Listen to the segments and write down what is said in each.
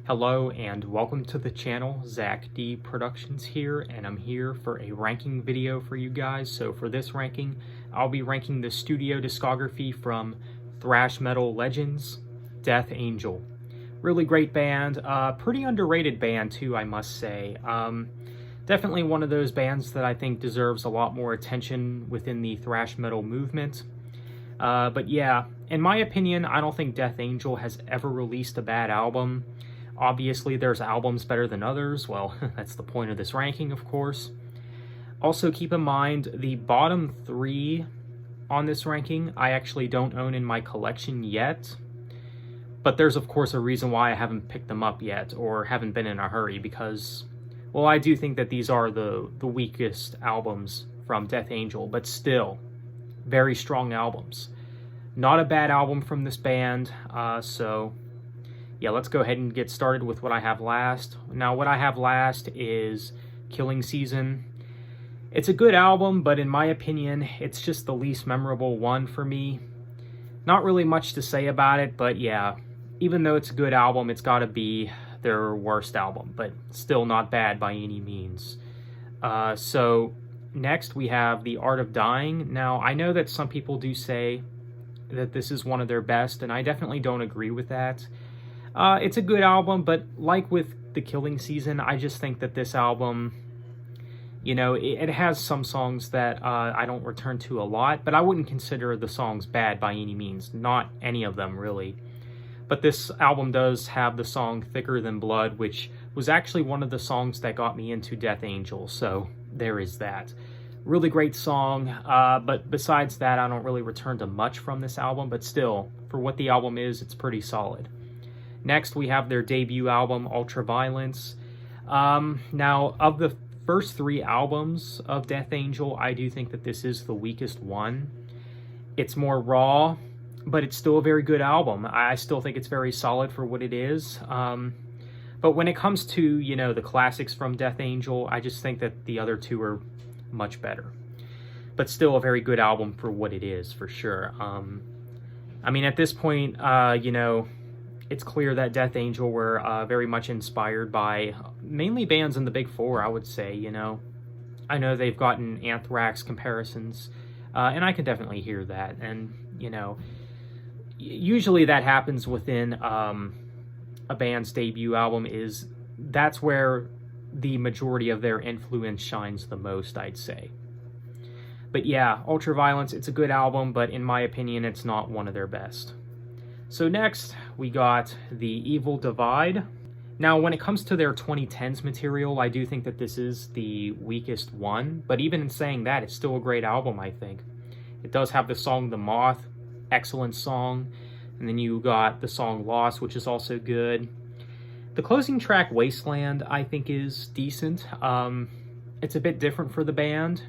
Hello and welcome to the channel. Zach D Productions here, and I'm here for a ranking video for you guys. So for this ranking, I'll be ranking the studio discography from thrash metal legends, Death Angel. Really great band, pretty underrated band too, I must say. Definitely one of those bands that I think deserves a lot more attention within the thrash metal movement. But yeah, in my opinion, I don't think Death Angel has ever released a bad album. Obviously, there's albums better than others. Well, that's the point of this ranking, of course. Also, keep in mind, the bottom three on this ranking, I actually don't own in my collection yet. But there's, of course, a reason why I haven't picked them up yet, or haven't been in a hurry, because, well, I do think that these are the weakest albums from Death Angel, but still, very strong albums. Not a bad album from this band, so yeah, let's go ahead and get started with what I have last. Now, what I have last is Killing Season. It's a good album, but in my opinion, it's just the least memorable one for me. Not really much to say about it, but yeah, even though it's a good album, it's got to be their worst album, but still not bad by any means. So next we have The Art of Dying. Now, I know that some people do say that this is one of their best, and I definitely don't agree with that. It's a good album, but like with The Killing Season, I just think that this album, you know, it has some songs that I don't return to a lot, but I wouldn't consider the songs bad by any means. Not any of them, really. But this album does have the song Thicker Than Blood, which was actually one of the songs that got me into Death Angel, so there is that. Really great song, but besides that, I don't really return to much from this album, but still, for what the album is, it's pretty solid. Next, we have their debut album, Ultraviolence. Now, of the first three albums of Death Angel, I do think that this is the weakest one. It's more raw, but it's still a very good album. I still think it's very solid for what it is. But when it comes to, you know, the classics from Death Angel, I just think that the other two are much better. But still a very good album for what it is, for sure. I mean, at this point, you know, it's clear that Death Angel were very much inspired by mainly bands in the Big Four, I would say, you know. I know they've gotten Anthrax comparisons, and I can definitely hear that. And, you know, usually that happens within a band's debut album. That's where the majority of their influence shines the most, I'd say. But yeah, Ultraviolence, it's a good album, but in my opinion, it's not one of their best. So next, we got The Evil Divide. Now, when it comes to their 2010s material, I do think that this is the weakest one, but even in saying that, it's still a great album, I think. It does have the song The Moth, excellent song, and then you got the song Lost, which is also good. The closing track, Wasteland, I think is decent. It's a bit different for the band.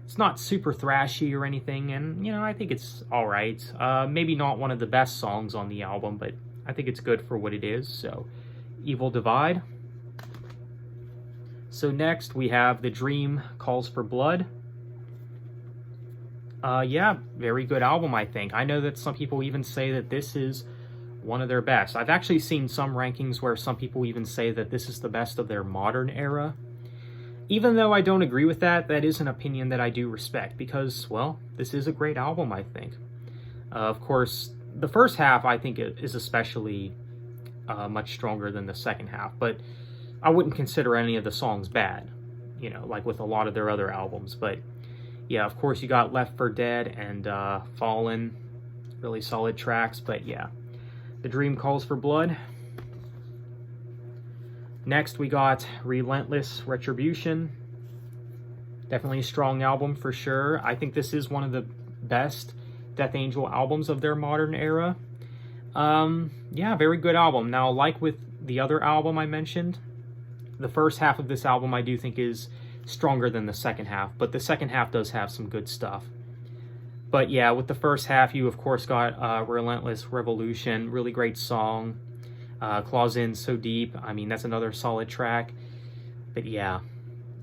It's not super thrashy or anything, and, you know, I think it's alright. Maybe not one of the best songs on the album, but I think it's good for what it is, so Evil Divide. So next, we have The Dream Calls for Blood. Yeah, very good album, I think. I know that some people even say that this is one of their best. I've actually seen some rankings where some people even say that this is the best of their modern era. Even though I don't agree with that, that is an opinion that I do respect because, well, this is a great album, I think. Of course, the first half, I think, is especially much stronger than the second half, but I wouldn't consider any of the songs bad, you know, like with a lot of their other albums. But yeah, of course, you got Left for Dead and Fallen, really solid tracks, but yeah. The Dream Calls for Blood. Next, we got Relentless Retribution. Definitely a strong album for sure. I think this is one of the best Death Angel albums of their modern era. Yeah, very good album. Now, like with the other album I mentioned, the first half of this album I do think is stronger than the second half, but the second half does have some good stuff. But yeah, with the first half, you of course got Relentless Revolution, really great song. Claws In So Deep, I mean, that's another solid track. But yeah,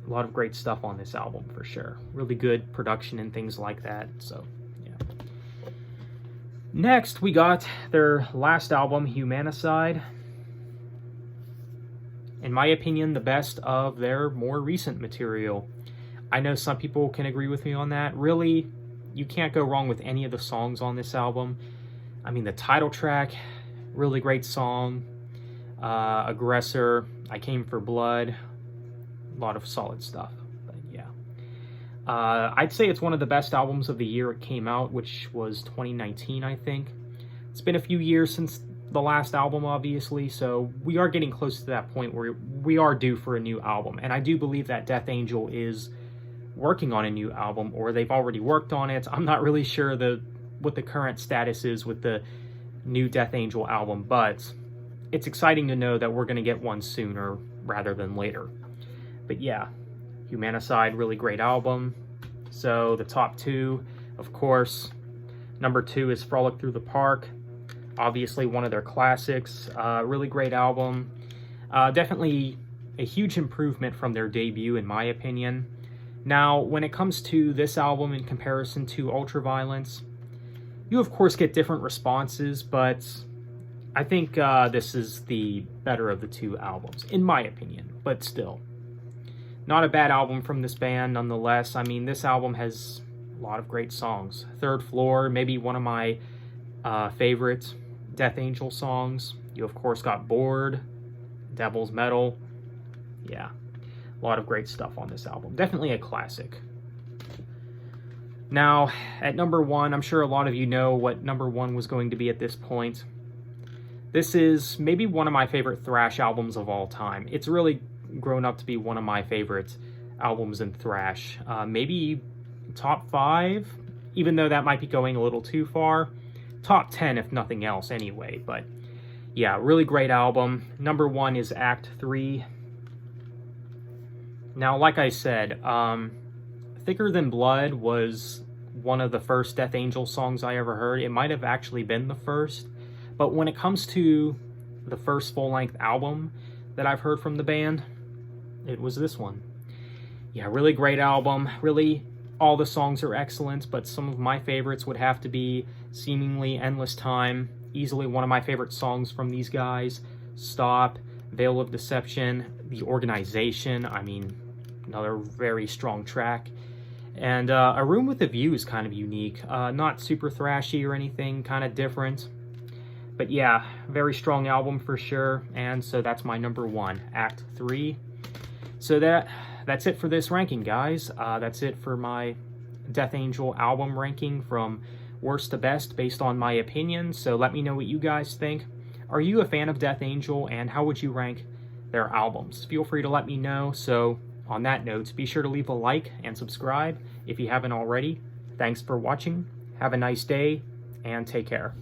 a lot of great stuff on this album for sure. Really good production and things like that, so yeah. Next, we got their last album, Humanicide. in my opinion, the best of their more recent material. I know some people can agree with me on that. Really, you can't go wrong with any of the songs on this album. I mean, the title track, really great song. Aggressor, I Came for Blood, a lot of solid stuff. But yeah, I'd say it's one of the best albums of the year it came out, which was 2019, I think. It's been a few years since the last album, obviously, so we are getting close to that point where we are due for a new album. And I do believe that Death Angel is working on a new album, or they've already worked on it. I'm not really sure what the current status is with the new Death Angel album, but it's exciting to know that we're going to get one sooner rather than later. But yeah, Humanicide, really great album. So the top two, of course, number 2 is Frolic Through the Park. Obviously one of their classics. Really great album. Definitely a huge improvement from their debut, in my opinion. Now, when it comes to this album in comparison to Ultraviolence, you of course get different responses, but I think this is the better of the two albums, in my opinion, but still. Not a bad album from this band, nonetheless. I mean, this album has a lot of great songs. Third Floor, maybe one of my favorite Death Angel songs. You, of course, got Bored, Devil's Metal. Yeah, a lot of great stuff on this album. Definitely a classic. Now, at number 1, I'm sure a lot of you know what number 1 was going to be at this point. This is maybe one of my favorite thrash albums of all time. It's really grown up to be one of my favorite albums in thrash. Maybe top 5, even though that might be going a little too far. Top 10 if nothing else anyway, but yeah, really great album. Number 1 is Act 3. Now, like I said, Thicker Than Blood was one of the first Death Angel songs I ever heard. It might have actually been the first, but when it comes to the first full-length album that I've heard from the band, it was this one. Yeah, really great album. Really, all the songs are excellent, but some of my favorites would have to be Seemingly Endless Time, easily one of my favorite songs from these guys. Stop, Veil of Deception, The Organization, I mean, another very strong track. And A Room with a View is kind of unique. Not super thrashy or anything, kind of different. But yeah, very strong album for sure. And so that's my number 1, Act 3. So that's it for this ranking, guys. That's it for my Death Angel album ranking from worst to best based on my opinion. So let me know what you guys think. Are you a fan of Death Angel, and how would you rank their albums? Feel free to let me know. So on that note, be sure to leave a like and subscribe if you haven't already. Thanks for watching. Have a nice day, and take care.